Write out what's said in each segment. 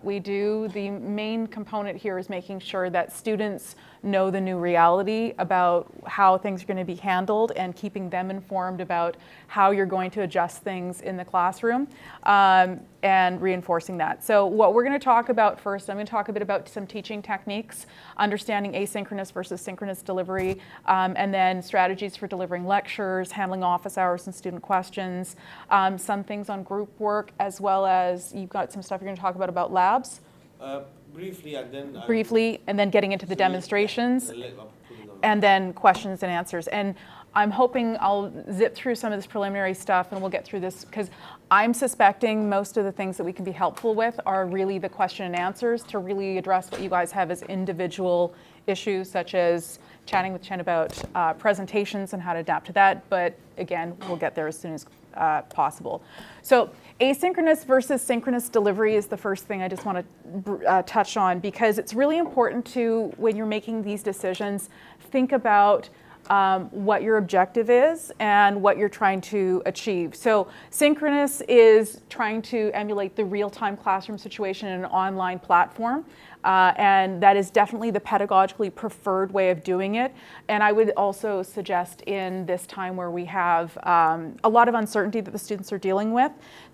we do. The main component here is making sure that students know the new reality about how things are going to be handled and keeping them informed about how you're going to adjust things in the classroom, and reinforcing that. So what we're going to talk about first, I'm going to talk a bit about some teaching techniques, understanding asynchronous versus synchronous delivery, and then strategies for delivering lectures, handling office hours and student questions, some things on group work, as well as you've got some stuff you're going to talk about labs. Briefly, and then getting into the demonstrations, and then questions and answers. And I'm hoping I'll zip through some of this preliminary stuff and we'll get through this, because I'm suspecting most of the things that we can be helpful with are really the question and answers to really address what you guys have as individual issues, such as chatting with Chen about presentations and how to adapt to that. But again, we'll get there as soon as possible. So asynchronous versus synchronous delivery is the first thing I just want to touch on, because it's really important to, when you're making these decisions, think about what your objective is and what you're trying to achieve. So synchronous is trying to emulate the real-time classroom situation in an online platform. And that is definitely the pedagogically preferred way of doing it. And I would also suggest, in this time where we have a lot of uncertainty that the students are dealing with,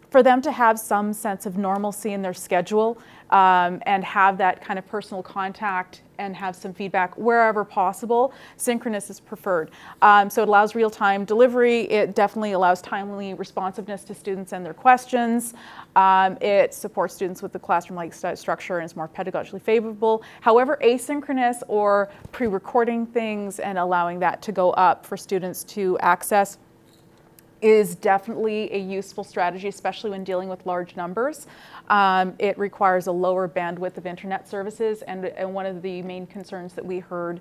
for them to have some sense of normalcy in their schedule, and have that kind of personal contact and have some feedback wherever possible. Synchronous is preferred. So it allows real-time delivery. It definitely allows timely responsiveness to students and their questions. It supports students with the classroom-like structure and is more pedagogically favorable. However, asynchronous, or pre-recording things and allowing that to go up for students to access, is definitely a useful strategy, especially when dealing with large numbers. It requires a lower bandwidth of internet services, and one of the main concerns that we heard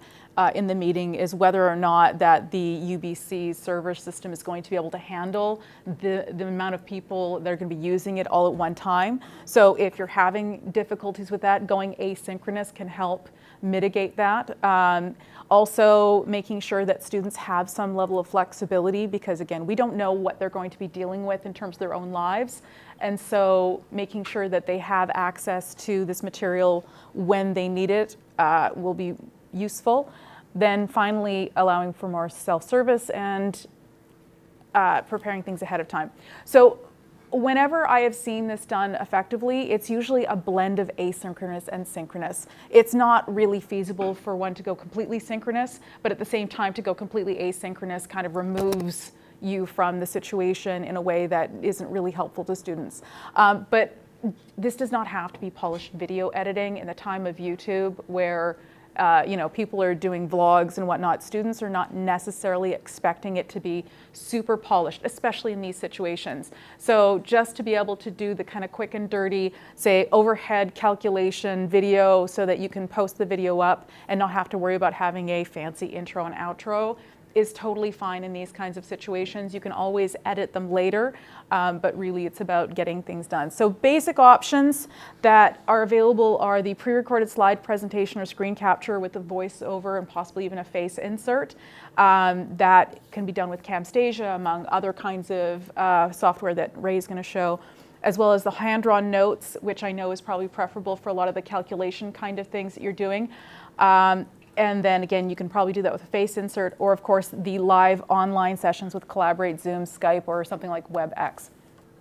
in the meeting is whether or not that the UBC server system is going to be able to handle the amount of people that are going to be using it all at one time. So if you're having difficulties with that, going asynchronous can help mitigate that. Also making sure that students have some level of flexibility, because again, we don't know what they're going to be dealing with in terms of their own lives. And so making sure that they have access to this material when they need it will be useful. Then finally, allowing for more self-service and preparing things ahead of time. So whenever I have seen this done effectively, it's usually a blend of asynchronous and synchronous. It's not really feasible for one to go completely synchronous, but at the same time to go completely asynchronous kind of removes you from the situation in a way that isn't really helpful to students. But this does not have to be polished video editing in the time of YouTube, where people are doing vlogs and whatnot. Students are not necessarily expecting it to be super polished, especially in these situations. So just to be able to do the kind of quick and dirty, say, overhead calculation video so that you can post the video up and not have to worry about having a fancy intro and outro is totally fine in these kinds of situations. You can always edit them later, but really it's about getting things done. So basic options that are available are the pre-recorded slide presentation or screen capture with a voiceover and possibly even a face insert. That can be done with Camtasia, among other kinds of software that Ray is going to show, as well as the hand-drawn notes, which I know is probably preferable for a lot of the calculation kind of things that you're doing. And then again, you can probably do that with a face insert, or of course the live online sessions with Collaborate, Zoom, Skype, or something like WebEx.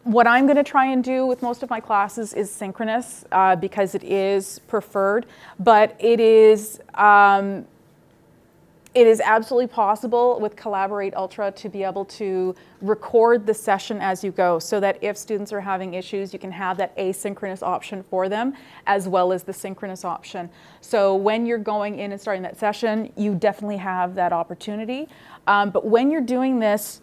What I'm going to try and do with most of my classes is synchronous, because it is preferred, but it is absolutely possible with Collaborate Ultra to be able to record the session as you go, so that if students are having issues, you can have that asynchronous option for them as well as the synchronous option. So when you're going in and starting that session, you definitely have that opportunity. But when you're doing this,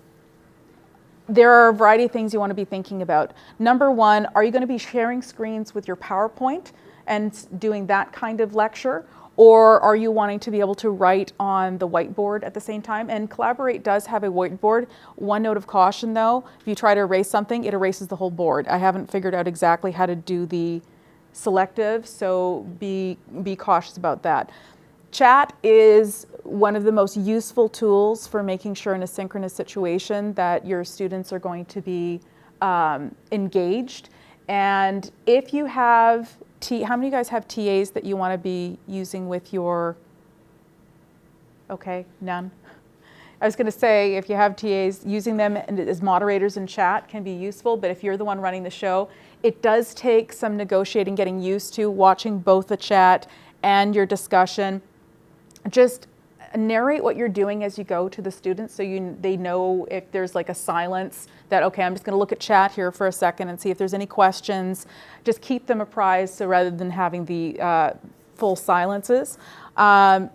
there are a variety of things you want to be thinking about. Number one, are you going to be sharing screens with your PowerPoint and doing that kind of lecture? Or are you wanting to be able to write on the whiteboard at the same time? And Collaborate does have a whiteboard. One note of caution though, if you try to erase something, it erases the whole board. I haven't figured out exactly how to do the selective, so be cautious about that. Chat is one of the most useful tools for making sure in a synchronous situation that your students are going to be engaged. And if you have how many of you guys have TAs that you want to be using with your, okay, none? I was going to say, if you have TAs, using them as moderators in chat can be useful, but if you're the one running the show, it does take some negotiating, getting used to watching both the chat and your discussion. Just narrate what you're doing as you go to the students so they know if there's like a silence that, okay, I'm just going to look at chat here for a second and see if there's any questions. Just keep them apprised, so rather than having the full silences.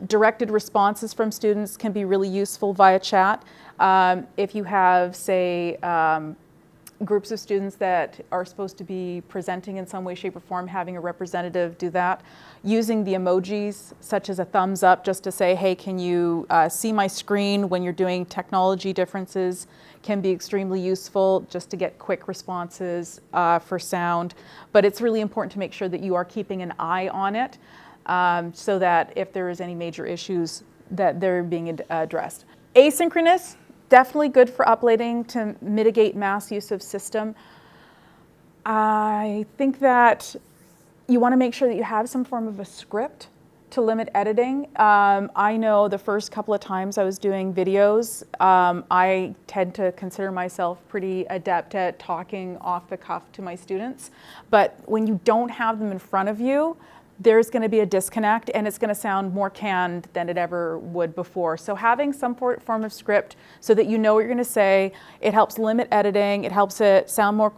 Directed responses from students can be really useful via chat. If you have, say, groups of students that are supposed to be presenting in some way, shape, or form, having a representative do that. Using the emojis, such as a thumbs up, just to say, hey, can you see my screen when you're doing technology differences, can be extremely useful just to get quick responses for sound. But it's really important to make sure that you are keeping an eye on it so that if there is any major issues, that they're being addressed. Asynchronous, definitely good for uploading to mitigate mass use of system. I think that you want to make sure that you have some form of a script to limit editing. I know the first couple of times I was doing videos, I tend to consider myself pretty adept at talking off the cuff to my students. But when you don't have them in front of you, there's going to be a disconnect and it's going to sound more canned than it ever would before. So having some form of script so that you know what you're going to say, it helps limit editing, it helps it sound more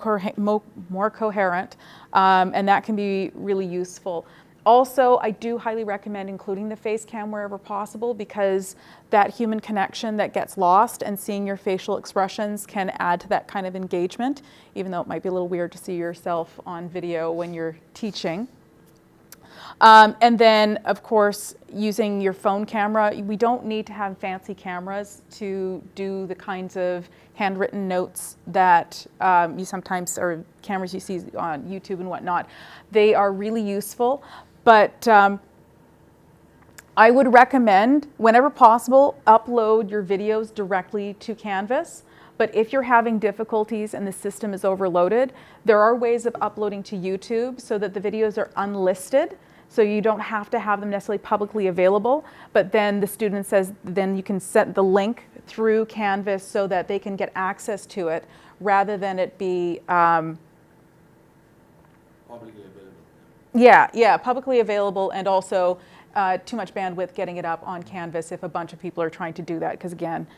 coherent, and that can be really useful. Also, I do highly recommend including the face cam wherever possible, because that human connection that gets lost and seeing your facial expressions can add to that kind of engagement, even though it might be a little weird to see yourself on video when you're teaching. And then, of course, using your phone camera. We don't need to have fancy cameras to do the kinds of handwritten notes that you sometimes, or cameras you see on YouTube and whatnot. They are really useful, but I would recommend, whenever possible, upload your videos directly to Canvas. But if you're having difficulties and the system is overloaded, there are ways of uploading to YouTube so that the videos are unlisted. So you don't have to have them necessarily publicly available, but then the student says, then you can set the link through Canvas so that they can get access to it, rather than it be Publicly available. Yeah, publicly available, and also too much bandwidth getting it up on Canvas if a bunch of people are trying to do that, because again,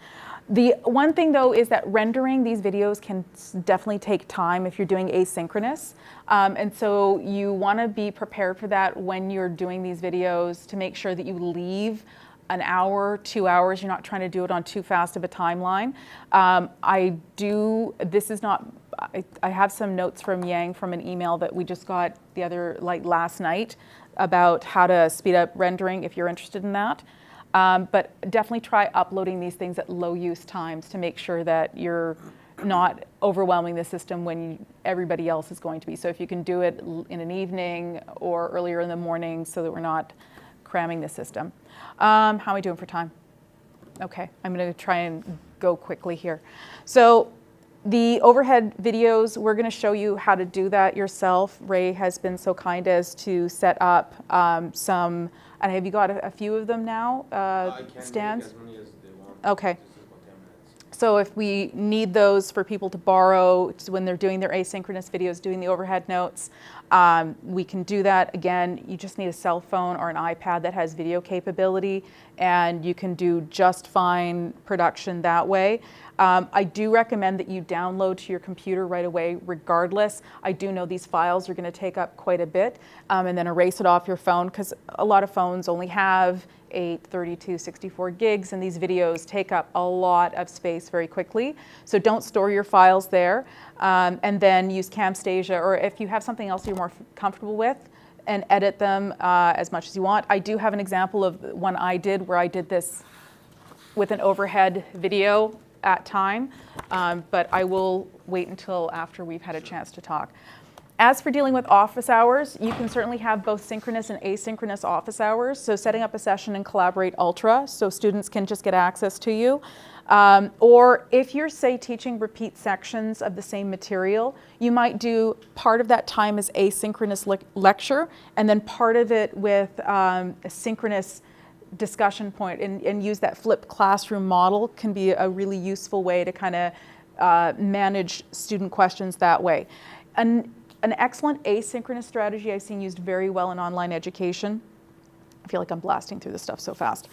the one thing though is that rendering these videos can definitely take time if you're doing asynchronous. And so you want to be prepared for that when you're doing these videos, to make sure that you leave an hour, 2 hours. You're not trying to do it on too fast of a timeline. I have some notes from Yang from an email that we just got last night about how to speed up rendering if you're interested in that. But definitely try uploading these things at low use times to make sure that you're not overwhelming the system when everybody else is going to be. So if you can do it in an evening or earlier in the morning so that we're not cramming the system. How am I doing for time? Okay, I'm going to try and go quickly here. So the overhead videos, we're going to show you how to do that yourself. Ray has been so kind as to set up some, and have you got a few of them now, stands? As many as they want. Okay. So if we need those for people to borrow when they're doing their asynchronous videos, doing the overhead notes, we can do that. Again, you just need a cell phone or an iPad that has video capability, and you can do just fine production that way. I do recommend that you download to your computer right away regardless. I do know these files are going to take up quite a bit, and then erase it off your phone, because a lot of phones only have 8, 32, 64 gigs, and these videos take up a lot of space very quickly. So don't store your files there, and then use Camtasia, or if you have something else you're more comfortable with, and edit them as much as you want. I do have an example of one I did where I did this with an overhead video at time, but I will wait until after we've had a chance to talk. As for dealing with office hours, you can certainly have both synchronous and asynchronous office hours. So setting up a session in Collaborate Ultra so students can just get access to you. Or if you're, say, teaching repeat sections of the same material, you might do part of that time as asynchronous lecture and then part of it with a synchronous discussion point, and use that flipped classroom model can be a really useful way to kind of manage student questions that way. An excellent asynchronous strategy I've seen used very well in online education, I feel like I'm blasting through this stuff so fast,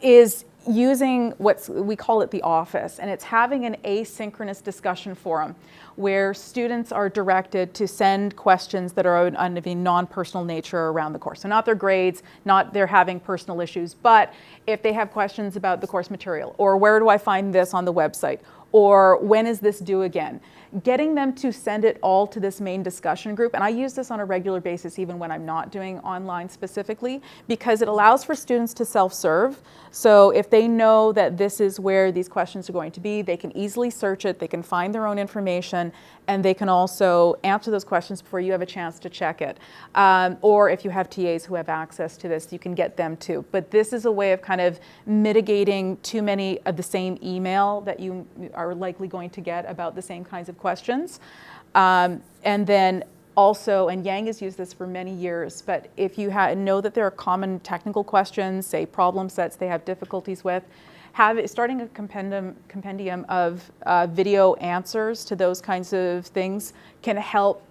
is using we call it the office, and it's having an asynchronous discussion forum where students are directed to send questions that are of a non-personal nature around the course. So not their grades, not they're having personal issues, but if they have questions about the course material, or where do I find this on the website, or when is this due again? Getting them to send it all to this main discussion group, and I use this on a regular basis even when I'm not doing online specifically, because it allows for students to self-serve. So if they know that this is where these questions are going to be, they can easily search it, they can find their own information, and they can also answer those questions before you have a chance to check it. Or if you have TAs who have access to this, you can get them too. But this is a way of kind of mitigating too many of the same email that you are likely going to get about the same kinds of questions. And then also, and Yang has used this for many years, but if you know that there are common technical questions, say problem sets they have difficulties with, starting a compendium of video answers to those kinds of things can help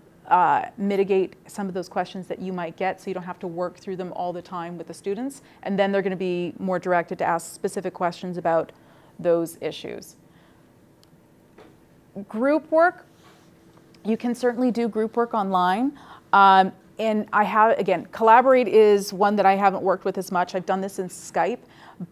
mitigate some of those questions that you might get, so you don't have to work through them all the time with the students, and then they're going to be more directed to ask specific questions about those issues. Group work, you can certainly do group work online. And I have, again, Collaborate is one that I haven't worked with as much. I've done this in Skype,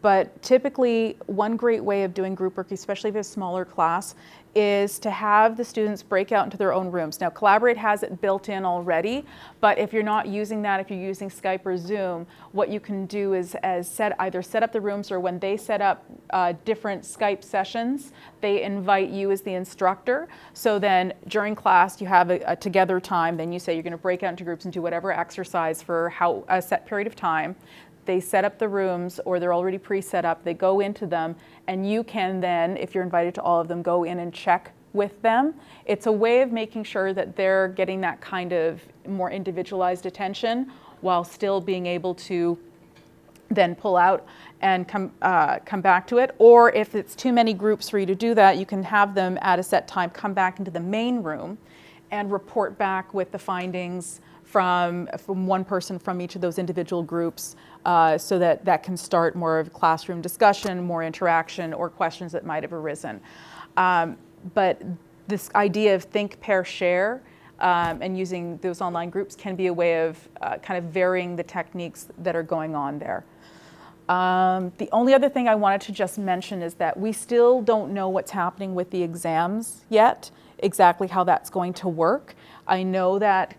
but typically one great way of doing group work, especially if it's a smaller class, is to have the students break out into their own rooms. Now, Collaborate has it built in already, but if you're not using that, if you're using Skype or Zoom, what you can do is either set up the rooms, or when they set up different Skype sessions, they invite you as the instructor. So then during class, you have a together time, then you say you're going to break out into groups and do whatever exercise for a set period of time. They set up the rooms, or they're already pre-set up, they go into them, and you can then, if you're invited to all of them, go in and check with them. It's a way of making sure that they're getting that kind of more individualized attention while still being able to then pull out and come back to it. Or if it's too many groups for you to do that, you can have them at a set time come back into the main room and report back with the findings from one person from each of those individual groups, so that can start more of classroom discussion, more interaction, or questions that might have arisen. But this idea of think, pair, share, and using those online groups can be a way of kind of varying the techniques that are going on there. The only other thing I wanted to just mention is that we still don't know what's happening with the exams yet, exactly how that's going to work. I know that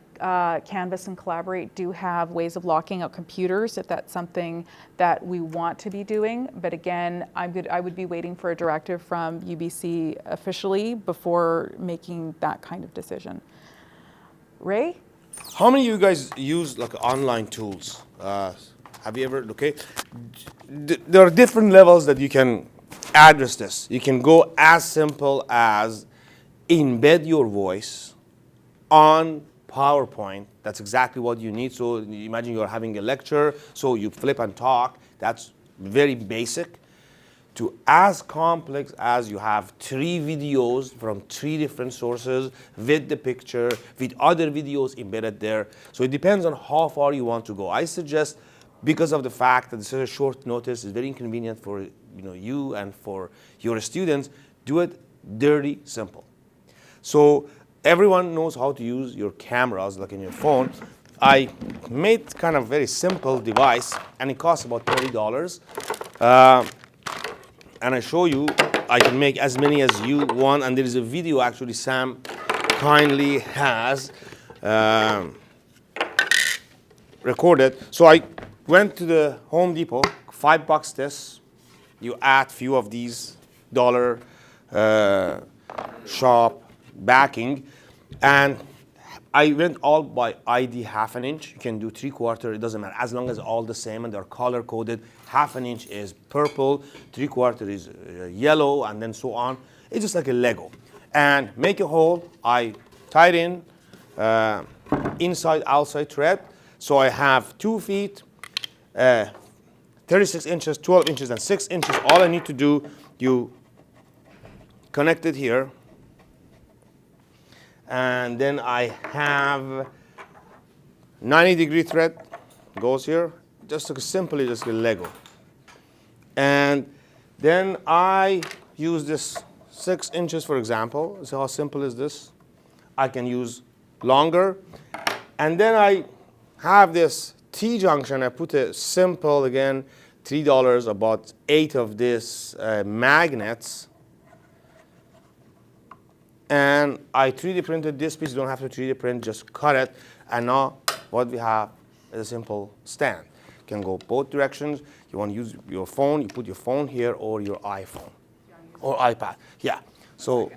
Canvas and Collaborate do have ways of locking out computers if that's something that we want to be doing. But again, I would be waiting for a directive from UBC officially before making that kind of decision. Ray? How many of you guys use like online tools? Have you ever, okay? There are different levels that you can address this. You can go as simple as embed your voice on PowerPoint. That's exactly what you need. So you imagine you're having a lecture, so you flip and talk. That's very basic. To as complex as you have 3 videos from 3 different sources with the picture, with other videos embedded there. So it depends on how far you want to go. I suggest, because of the fact that this is a short notice, it's very inconvenient for you and for your students, do it dirty simple. So everyone knows how to use your cameras, like in your phone. I made kind of very simple device, and it costs about $30. And I show you, I can make as many as you want, and there is a video actually Sam kindly has recorded. So I went to the Home Depot, $5 this. You add few of these dollar shop backing, and I went all by ID half an inch. You can do 3/4, it doesn't matter, as long as all the same and they're color coded. Half an inch is purple, 3/4 is yellow, and then so on. It's just like a Lego. And make a hole, I tied in inside, outside thread. So I have 2 feet, 36 inches, 12 inches, and 6 inches. All I need to do, you connect it here. And then I have 90-degree thread goes here, just simply just a Lego. And then I use this 6 inches, for example. So how simple is this? I can use longer. And then I have this T-junction. I put a simple, again, $3, about 8 of these magnets. And I 3D printed this piece. You don't have to 3D print, just cut it. And now what we have is a simple stand. You can go both directions. You want to use your phone, you put your phone here, or your iPhone or iPad. Yeah. So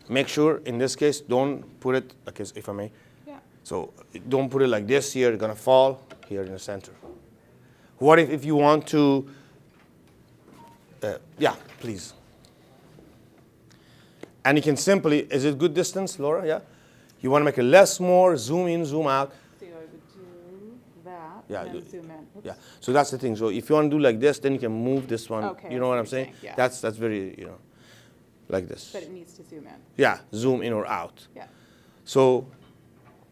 make sure, in this case, don't put it, like, if I may. Yeah. So don't put it like this here. It's going to fall here in the center. What if you want to, yeah, please. And you can simply, is it good distance, Laura? Yeah? You want to make it less, more, zoom in, zoom out. So I would do that, Yeah, and then zoom in. Oops. Yeah, so that's the thing. So if you want to do like this, then you can move this one. Okay, You know what I'm I see what saying? you're saying, yeah. That's very, like this. But it needs to zoom in. Yeah, zoom in or out. Yeah. So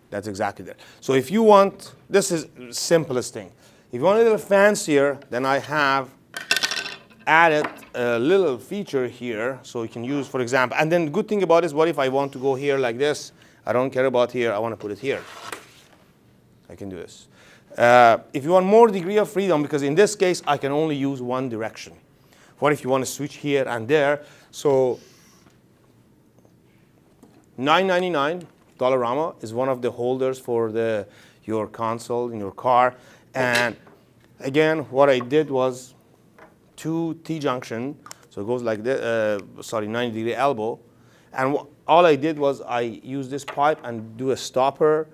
that's exactly that. So if you want, this is the simplest thing. If you want a little fancier, then I have added a little feature here, so you can use, for example, and then the good thing about it is, what if I want to go here like this? I don't care about here, I want to put it here. I can do this. If you want more degree of freedom, because in this case, I can only use one direction. What if you want to switch here and there? So $9.99 Dollarama is one of the holders for your console in your car. And again, what I did was 2 T-junction, so it goes like this, 90-degree elbow. And all I did was I used this pipe and do a stopper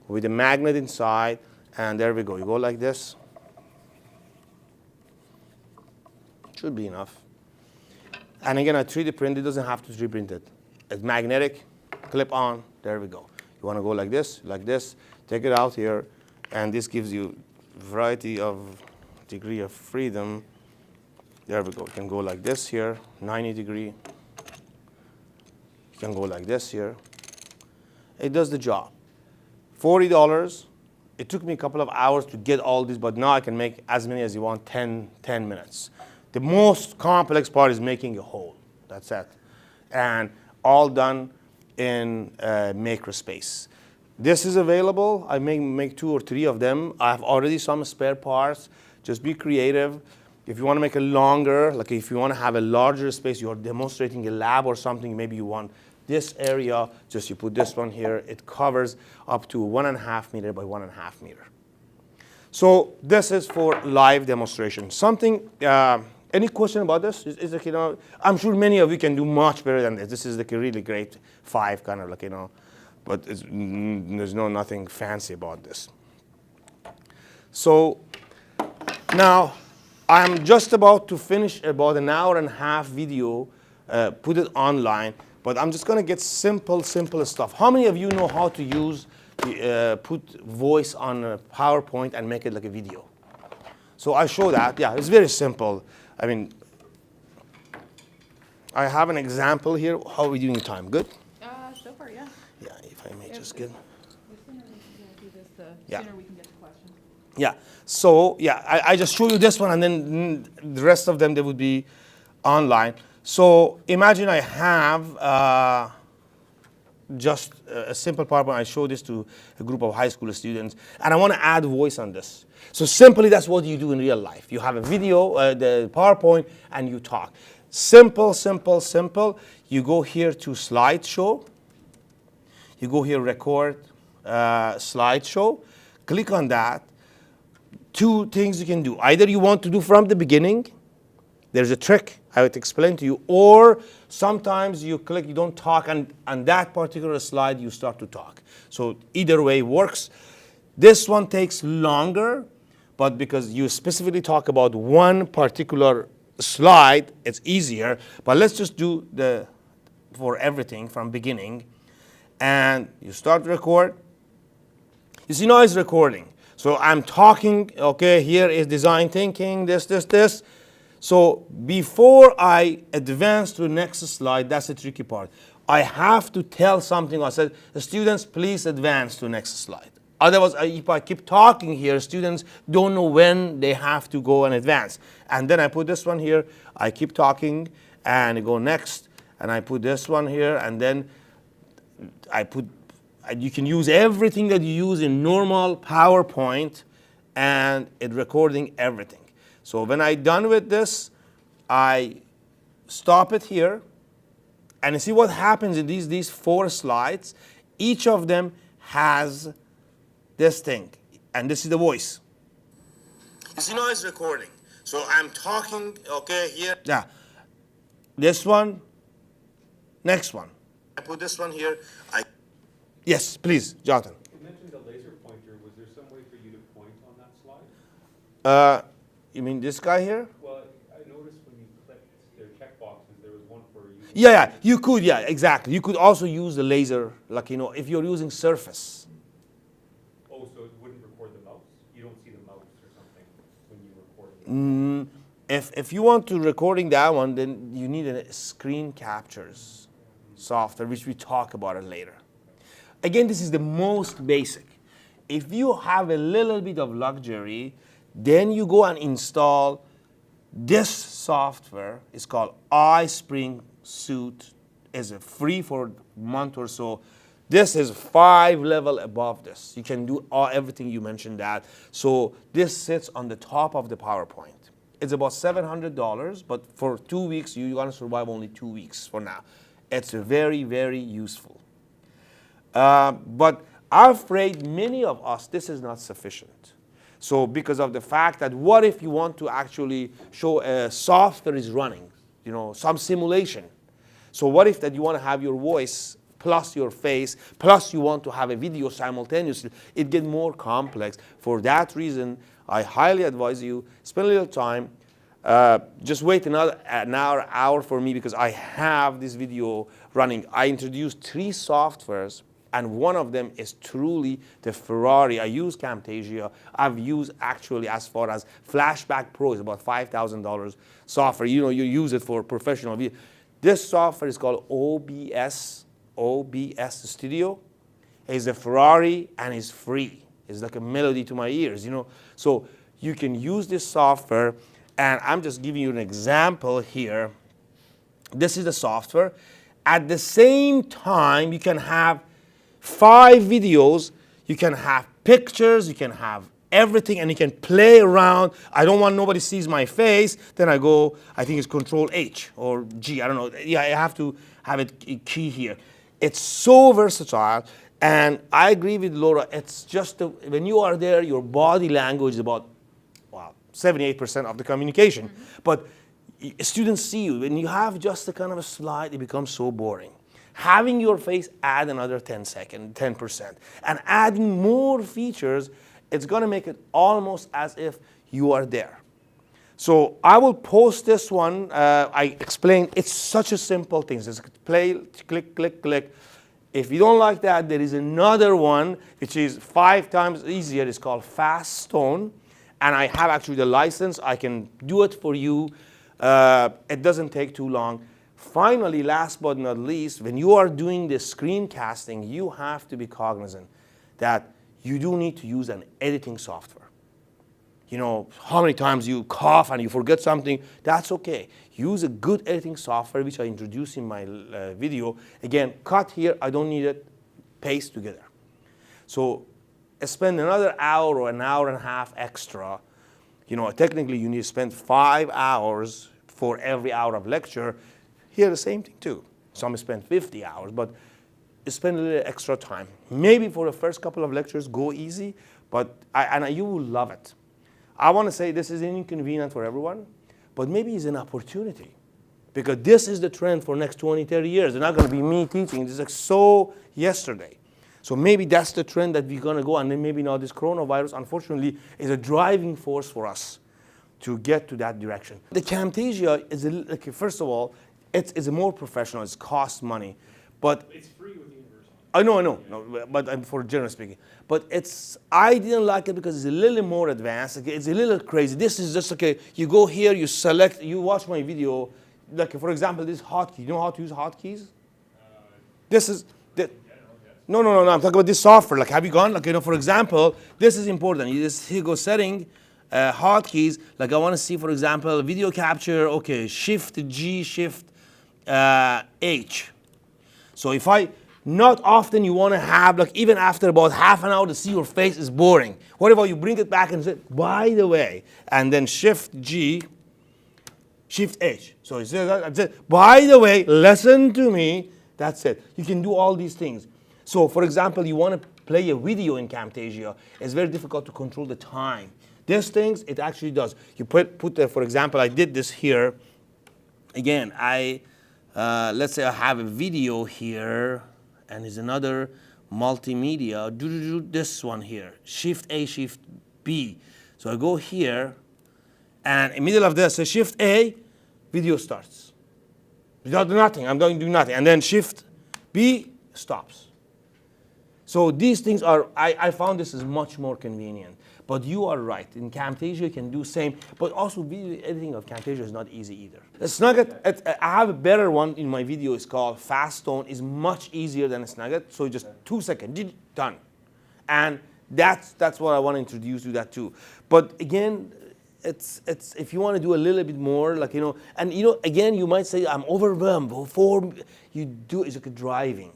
with a magnet inside, and there we go. You go like this. Should be enough. And again, I 3D print. It doesn't have to 3D print it. It's magnetic, clip on, there we go. You want to go like this, take it out here, and this gives you variety of degree of freedom. There we go. You can go like this here, 90 degree. You can go like this here. It does the job. $40. It took me a couple of hours to get all these, but now I can make as many as you want, 10 minutes. The most complex part is making a hole. That's it. And all done in Makerspace. This is available. I may make 2 or 3 of them. I have already some spare parts. Just be creative. If you want to make it longer, like if you want to have a larger space, you're demonstrating a lab or something, maybe you want this area, just you put this one here. It covers up to 1.5 meter by 1.5 meter. So this is for live demonstration. Something, any question about this? Is it, I'm sure many of you can do much better than this. This is like a really great 5 kind of like, but there's nothing fancy about this. So now I'm just about to finish about an hour-and-a-half video, put it online, but I'm just going to get simple stuff. How many of you know how to use, put voice on a PowerPoint and make it like a video? So I show that. Yeah, it's very simple. I mean, I have an example here. How are we doing time? Good? So far, yeah. Yeah, if I may just get. The sooner we do this, the Yeah. sooner we can get to questions. Yeah, so yeah, I just show you this one, and then the rest of them, they would be online. So imagine I have just a simple PowerPoint. I show this to a group of high school students, and I want to add voice on this. So simply, that's what you do in real life. You have a video, the PowerPoint, and you talk. Simple. You go here to slideshow. You go here, record slideshow. Click on that. 2 things you can do. Either you want to do from the beginning. There's a trick. I would explain to you. Or sometimes you click, you don't talk, and on that particular slide, you start to talk. So either way works. This one takes longer, but because you specifically talk about one particular slide, it's easier. But let's just do for everything from beginning. And you start record. You see now it's recording. So I'm talking, okay, here is design thinking, this. So before I advance to the next slide, that's the tricky part. I have to tell something. I said, students, please advance to the next slide. Otherwise, if I keep talking here, students don't know when they have to go and advance. And then I put this one here, I keep talking, and I go next, and I put this one here, and then you can use everything that you use in normal PowerPoint, and it's recording everything. So when I'm done with this, I stop it here, and you see what happens in these 4 slides. Each of them has this thing, and this is the voice. You see now it's recording. So I'm talking, okay, here. Yeah. This one, next one. I put this one here. Yes, please, Jonathan. You mentioned the laser pointer. Was there some way for you to point on that slide? You mean this guy here? Well, I noticed when you clicked their checkboxes, there was one for you. Yeah, you could, yeah, exactly. You could also use the laser, like, if you're using Surface. Oh, so it wouldn't record the mouse? You don't see the mouse or something when you record it? If you want to recording that one, then you need a screen captures software, which we talk about it later. Again, this is the most basic. If you have a little bit of luxury, then you go and install this software. It's called iSpring Suite. It's free for a month or so. This is 5 levels above this. You can do everything you mentioned that. So this sits on the top of the PowerPoint. It's about $700, but for 2 weeks, you're going to survive only 2 weeks for now. It's very, very useful. But I'm afraid many of us, this is not sufficient. So because of the fact that what if you want to actually show a software is running, some simulation. So what if that you want to have your voice plus your face, plus you want to have a video simultaneously? It gets more complex. For that reason, I highly advise you, spend a little time. Just wait an hour for me because I have this video running. I introduced 3 softwares, and one of them is truly the Ferrari. I use Camtasia. I've used actually as far as Flashback Pro is about $5,000 software. You use it for professional video. This software is called OBS Studio. It's a Ferrari and it's free. It's like a melody to my ears, So you can use this software, and I'm just giving you an example here. This is the software. At the same time, you can have 5 videos, you can have pictures, you can have everything, and you can play around. I don't want nobody sees my face. Then I go, I think it's Control H or G, I don't know. Yeah, I have to have it key here. It's so versatile, and I agree with Laura. It's just when you are there, your body language is about 78% of the communication. But students see you. When you have just a kind of a slide, it becomes so boring. Having your face add another 10%. And adding more features, it's going to make it almost as if you are there. So I will post this one. I explained it's such a simple thing. Just play, click, click, click. If you don't like that, there is another one which is 5 times easier. It's called Fast Stone. And I have actually the license. I can do it for you. It doesn't take too long. Finally, last but not least, when you are doing the screencasting, you have to be cognizant that you do need to use an editing software. How many times you cough and you forget something, that's okay. Use a good editing software, which I introduced in my video. Again, cut here, I don't need it, paste together. So spend another hour or an hour and a half extra. Technically you need to spend 5 hours for every hour of lecture. Here the same thing too. Some spend 50 hours, but spend a little extra time. Maybe for the first couple of lectures, go easy, but you will love it. I want to say this is inconvenient for everyone, but maybe it's an opportunity. because this is the trend for next 20, 30 years. They're not going to be me teaching. It's like so yesterday. So maybe that's the trend that we're going to go, and then maybe now this coronavirus, unfortunately, is a driving force for us to get to that direction. The Camtasia is, like, first of all, it's more professional. It costs money, but It's free with Universal. I know, no, but I'm for general speaking. But I didn't like it because it's a little more advanced. Okay, it's a little crazy. This is just okay. You go here, you select, you watch my video. Like for example, this hotkey. You know how to use hotkeys? This is the. No. I'm talking about this software. Like, have you gone? Like, for example, this is important. You just here go setting, hotkeys. Like, I want to see, for example, video capture. Okay, Shift G, Shift H. So if not often you want to have, like, even after about half an hour to see your face is boring. What about you bring it back and say, by the way, and then Shift G, Shift H. So you say that, by the way, listen to me. That's it. You can do all these things. So, for example, you want to play a video in Camtasia. It's very difficult to control the time. These things, it actually does. You for example, I did this here. Again, let's say I have a video here, and there's another multimedia. Do this one here. Shift A, Shift B. So I go here, and in the middle of this, Shift A, video starts. Without nothing, I'm going to do nothing. And then Shift B stops. So these things are, I found this is much more convenient. But you are right. In Camtasia, you can do same. But also, video editing of Camtasia is not easy either. Snugget, I have a better one in my video. It's called Fast Tone. It's much easier than a Snugget. So just 2 seconds, done. And that's what I want to introduce you that too. But again, it's if you want to do a little bit more, like, and again, you might say, I'm overwhelmed. Before you do, it's like driving.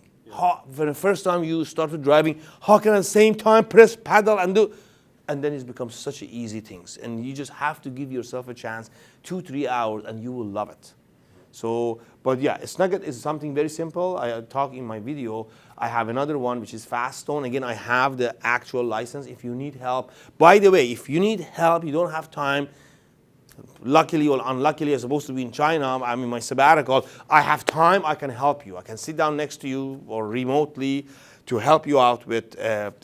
For the first time you started driving, how can I at the same time press pedal and do? And then it becomes such an easy things. And you just have to give yourself a chance, 2-3 hours, and you will love it. So, but yeah, Snugget is something very simple. I talk in my video. I have another one, which is Fast Tone. Again, I have the actual license if you need help. By the way, if you need help, you don't have time, luckily or unluckily, I'm supposed to be in China, I'm in my sabbatical, I have time, I can help you. I can sit down next to you or remotely to help you out with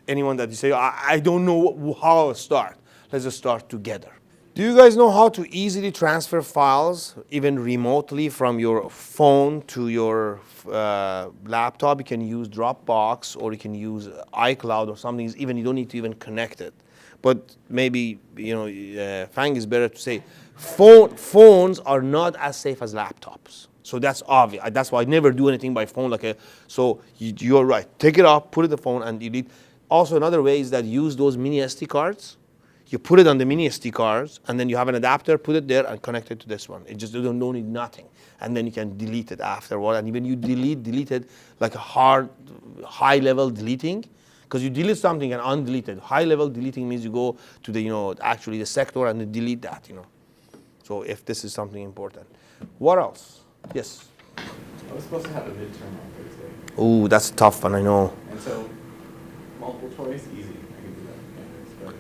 anyone that you say, I don't know how to start. Let's just start together. Do you guys know how to easily transfer files, even remotely, from your phone to your laptop? You can use Dropbox, or you can use iCloud or something. Even you don't need to even connect it. But maybe, Fang is better to say, phones are not as safe as laptops. So that's obvious. That's why I never do anything by phone. So you're right. Take it off, put it in the phone, and delete. Also, another way is that use those mini SD cards. You put it on the mini SD cards, and then you have an adapter, put it there, and connect it to this one. It just don't need nothing. And then you can delete it afterward. And even you delete it like a high-level deleting. Because you delete something and undelete it. High-level deleting means you go to the, actually the sector and delete that, So if this is something important. What else? Yes? I was supposed to have a midterm on Thursday. Oh, that's a tough one, I know. And so, multiple choice, easy. I can do that. But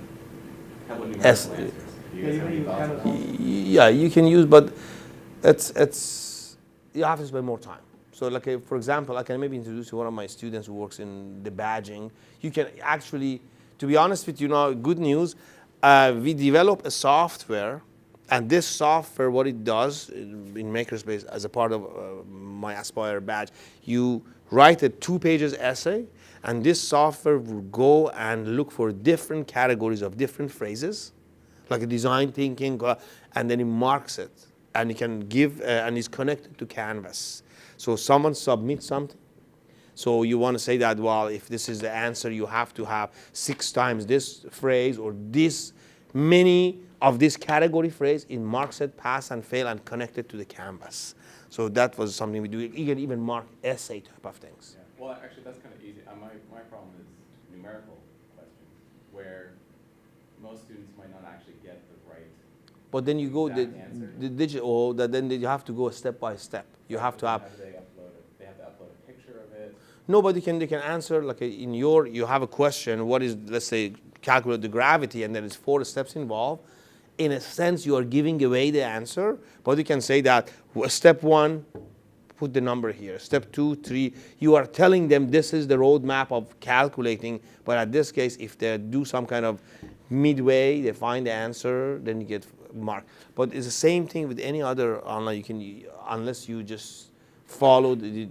how about numerical Yes. answers? Do you guys have any thoughts on that? Yeah, you can use, but you have to spend more time. So for example, I can maybe introduce you one of my students who works in the badging. You can actually, to be honest with you now, good news, we develop a software, and this software, what it does in Makerspace as a part of my Aspire badge, you write a 2 pages essay, and this software will go and look for different categories of different phrases, like a design thinking, and then it marks it, and it can give, and it's connected to Canvas. So someone submits something. So you want to say that, well, if this is the answer, you have to have 6 times this phrase or this many of this category phrase. It marks it, pass and fail, and connect it to the Canvas. So that was something we do. You can even mark essay type of things. Yeah. Well, actually, that's kind of easy. My problem is numerical questions, where most students might not actually get the right. But then you go the digital, then you have to go step by step. You have to have. How do they upload it? They have to upload a picture of it. Nobody can. They can answer you have a question. What is, let's say, calculate the gravity, and there is 4 steps involved, in a sense, you are giving away the answer, but you can say that step 1, put the number here. Step 2, 3, you are telling them this is the roadmap of calculating, but at this case, if they do some kind of midway, they find the answer, then you get marked. But it's the same thing with any other online, unless you just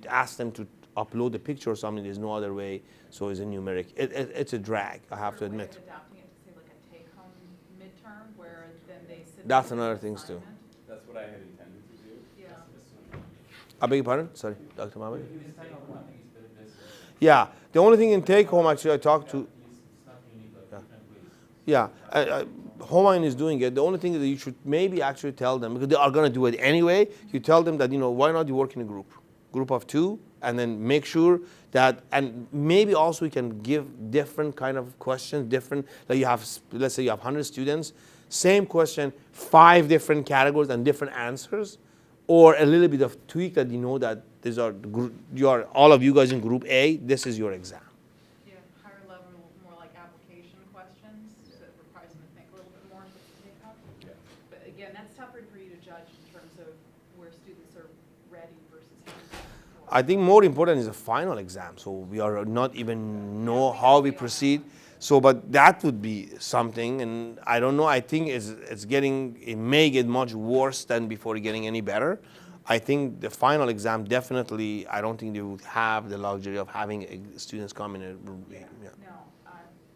ask them to upload a picture or something, there's no other way, so it's a numeric. It's a drag, I have to admit. Adapting it to say like a take-home midterm, where then they sit. That's another thing too. That's what I had intended to do. Yeah. I beg your pardon? Sorry, Dr. Mohammed? Yeah, the only thing in take home, actually, I talked to. Yeah, Hawaiian is doing it. The only thing that you should maybe actually tell them, because they are going to do it anyway, you tell them that, why not you work in a group of 2, and then make sure that, and maybe also you can give different kind of questions, like you have, let's say you have 100 students, same question, 5 different categories and different answers, or a little bit of tweak that that these are all of you guys in group A, this is your exam. Yeah, higher level, more like application questions, so it requires them to think a little bit more to take up. Yeah. But again, that's tougher for you to judge in terms of where students are ready versus having. I think more important is the final exam. So we are not even know how we proceed. So, but that would be something, and I don't know. I think it may get much worse than before getting any better. I think the final exam definitely. I don't think they would have the luxury of having students come in. Yeah. No,